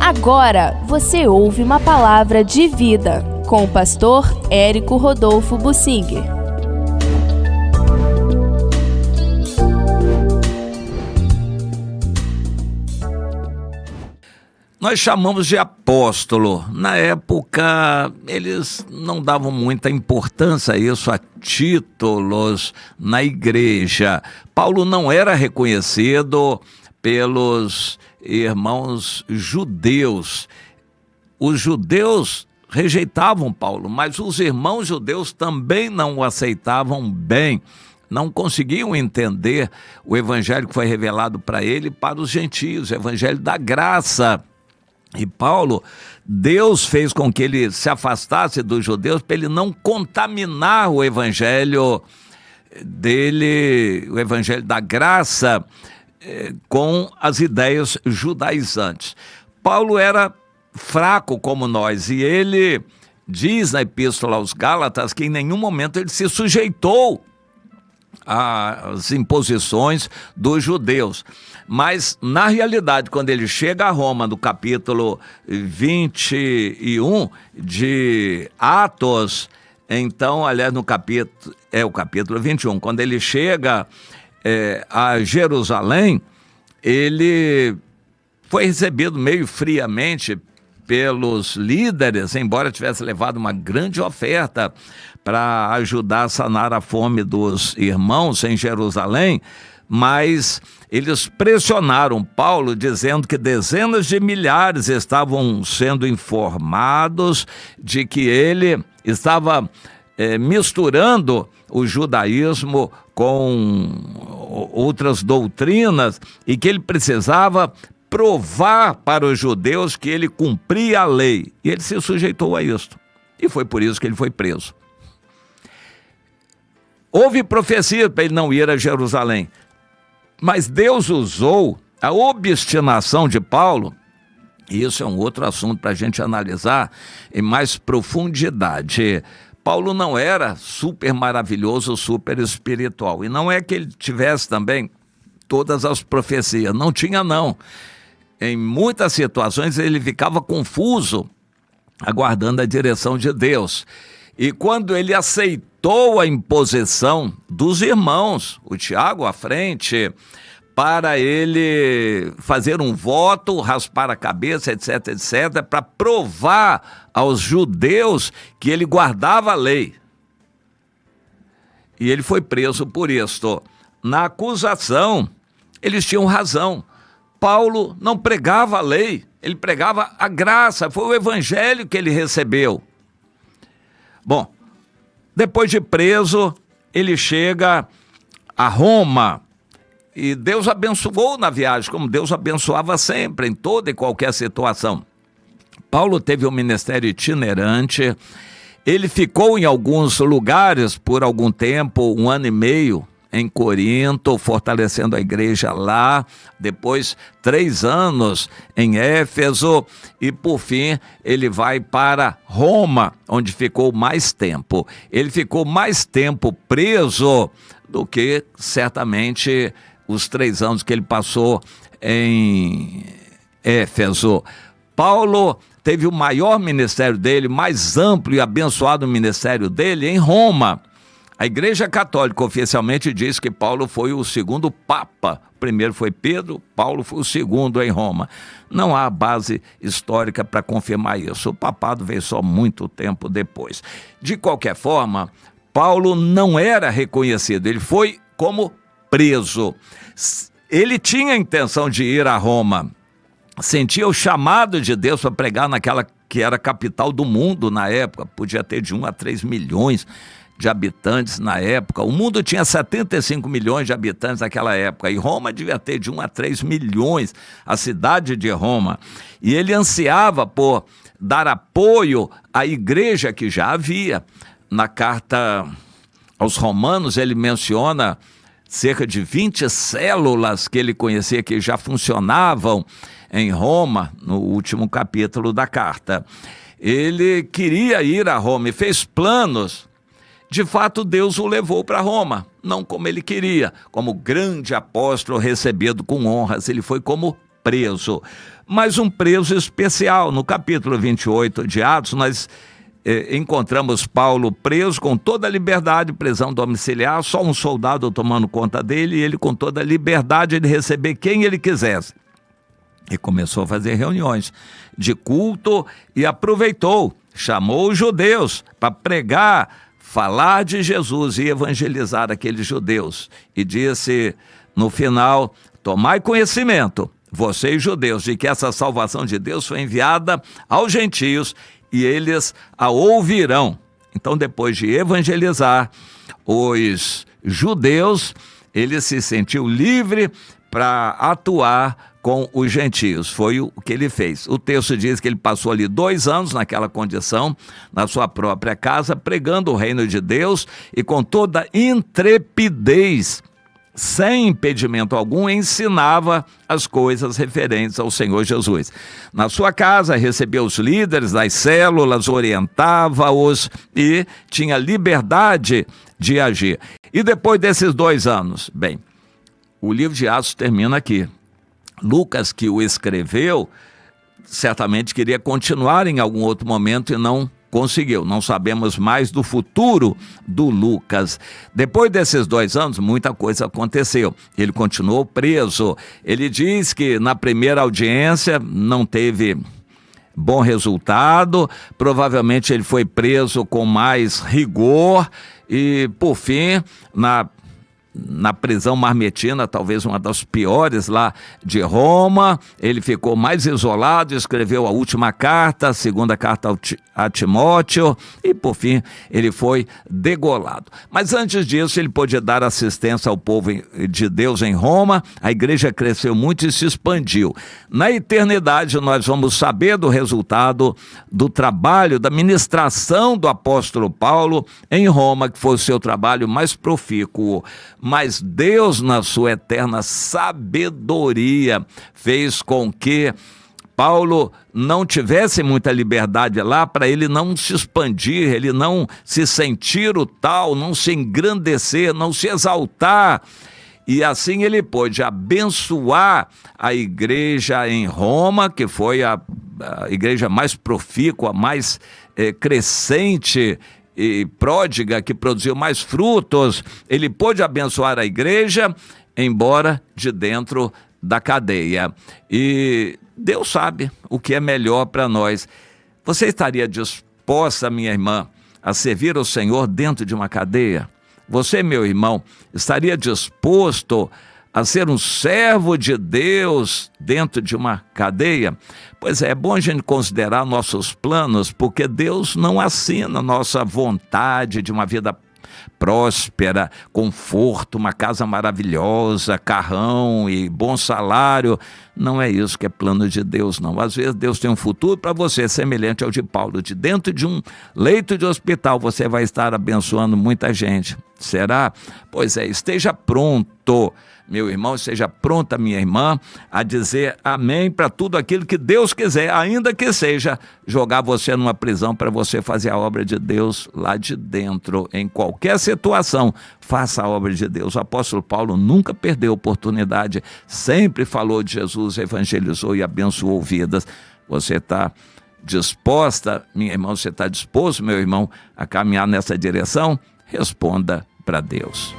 Agora você ouve uma palavra de vida com o pastor Érico Rodolfo Bussinger. Nós chamamos de apóstolo. Na época, eles não davam muita importância a isso, a títulos na igreja. Paulo não era reconhecido pelos irmãos judeus. Os judeus rejeitavam Paulo, mas os irmãos judeus também não o aceitavam bem. Não conseguiam entender o evangelho que foi revelado para ele e para os gentios, o evangelho da graça. E Paulo, Deus fez com que ele se afastasse dos judeus para ele não contaminar o evangelho dele, o evangelho da graça, com as ideias judaizantes. Paulo era fraco como nós e ele diz na Epístola aos Gálatas que em nenhum momento ele se sujeitou às imposições dos judeus. Mas, na realidade, quando ele chega a Roma, no capítulo 21 de Atos, então, aliás, o capítulo 21, quando ele chega a Jerusalém, ele foi recebido meio friamente pelos líderes, embora tivesse levado uma grande oferta para ajudar a sanar a fome dos irmãos em Jerusalém, mas eles pressionaram Paulo dizendo que dezenas de milhares estavam sendo informados de que ele estava misturando o judaísmo com outras doutrinas e que ele precisava provar para os judeus que ele cumpria a lei. E ele se sujeitou a isso. E foi por isso que ele foi preso. Houve profecia para ele não ir a Jerusalém. Mas Deus usou a obstinação de Paulo, e isso é um outro assunto para a gente analisar em mais profundidade. Paulo não era super maravilhoso, super espiritual. E não é que ele tivesse também todas as profecias. Não tinha, não. Em muitas situações ele ficava confuso, aguardando a direção de Deus. E quando ele aceitou a imposição dos irmãos, o Tiago à frente, para ele fazer um voto, raspar a cabeça, etc., etc., para provar aos judeus que ele guardava a lei. E ele foi preso por isto. Na acusação, eles tinham razão. Paulo não pregava a lei, ele pregava a graça, foi o evangelho que ele recebeu. Bom, depois de preso, ele chega a Roma e Deus abençoou na viagem, como Deus abençoava sempre, em toda e qualquer situação. Paulo teve um ministério itinerante, ele ficou em alguns lugares por algum tempo, 1 ano e meio, em Corinto, fortalecendo a igreja lá, depois 3 anos em Éfeso e por fim ele vai para Roma, onde ficou mais tempo. Ele ficou mais tempo preso do que certamente os 3 anos que ele passou em Éfeso. Paulo teve o maior ministério dele, mais amplo e abençoado ministério dele em Roma. A Igreja Católica oficialmente diz que Paulo foi o segundo Papa. O primeiro foi Pedro, Paulo foi o segundo em Roma. Não há base histórica para confirmar isso. O papado veio só muito tempo depois. De qualquer forma, Paulo não era reconhecido. Ele foi como preso. Ele tinha a intenção de ir a Roma. Sentia o chamado de Deus para pregar naquela que era a capital do mundo na época. Podia ter de 1 a 3 milhões de habitantes na época. O mundo tinha 75 milhões de habitantes naquela época e Roma devia ter de 1 a 3 milhões, a cidade de Roma. E ele ansiava por dar apoio à igreja que já havia. Na carta aos Romanos ele menciona cerca de 20 células que ele conhecia que já funcionavam em Roma, no último capítulo da carta. Ele queria ir a Roma e fez planos. De fato, Deus o levou para Roma, não como ele queria, como grande apóstolo recebido com honras, ele foi como preso. mas um preso especial. No capítulo 28 de Atos, nós encontramos Paulo preso com toda a liberdade, prisão domiciliar, só um soldado tomando conta dele, e ele com toda a liberdade de receber quem ele quisesse. E começou a fazer reuniões de culto e aproveitou, chamou os judeus para pregar, falar de Jesus e evangelizar aqueles judeus. E disse no final: tomai conhecimento, vocês judeus, de que essa salvação de Deus foi enviada aos gentios e eles a ouvirão. Então, depois de evangelizar os judeus, ele se sentiu livre para atuar com os gentios. Foi o que ele fez. O texto diz que ele passou ali 2 anos naquela condição, na sua própria casa, pregando o reino de Deus e com toda intrepidez, sem impedimento algum, ensinava as coisas referentes ao Senhor Jesus. Na sua casa, recebia os líderes das células, orientava-os e tinha liberdade de agir. E depois desses 2 anos, bem, o livro de Atos termina aqui. Lucas, que o escreveu, certamente queria continuar em algum outro momento e não conseguiu. Não sabemos mais do futuro do Lucas. Depois desses 2 anos, muita coisa aconteceu. Ele continuou preso. Ele diz que na primeira audiência não teve bom resultado, provavelmente ele foi preso com mais rigor e, por fim, na prisão marmetina, talvez uma das piores lá de Roma, ele ficou mais isolado, escreveu a última carta, a segunda carta a Timóteo, e por fim ele foi degolado. Mas antes disso ele pôde dar assistência ao povo de Deus em Roma, a igreja cresceu muito e se expandiu. Na eternidade nós vamos saber do resultado do trabalho, da ministração do apóstolo Paulo em Roma, que foi o seu trabalho mais profícuo. Mas Deus, na sua eterna sabedoria, fez com que Paulo não tivesse muita liberdade lá, para ele não se expandir, ele não se sentir o tal, não se engrandecer, não se exaltar. E assim ele pôde abençoar a igreja em Roma, que foi a igreja mais profícua, mais crescente e pródiga, que produziu mais frutos. Ele pôde abençoar a igreja, embora de dentro da cadeia. E Deus sabe o que é melhor para nós. Você estaria disposta, minha irmã, a servir o Senhor dentro de uma cadeia? Você, meu irmão, estaria disposto a ser um servo de Deus dentro de uma cadeia? Pois é bom a gente considerar nossos planos, porque Deus não assina nossa vontade de uma vida próspera, conforto, uma casa maravilhosa, carrão e bom salário. Não é isso que é plano de Deus, não. Às vezes Deus tem um futuro para você semelhante ao de Paulo. De dentro de um leito de hospital você vai estar abençoando muita gente. Será? Pois é, esteja pronto, meu irmão, esteja pronta, minha irmã, a dizer amém para tudo aquilo que Deus quiser, ainda que seja jogar você numa prisão para você fazer a obra de Deus lá de dentro. Em qualquer situação, faça a obra de Deus. O apóstolo Paulo nunca perdeu oportunidade, sempre falou de Jesus, evangelizou e abençoou vidas. Você está disposta, minha irmã, você está disposto, meu irmão, a caminhar nessa direção? Responda para Deus.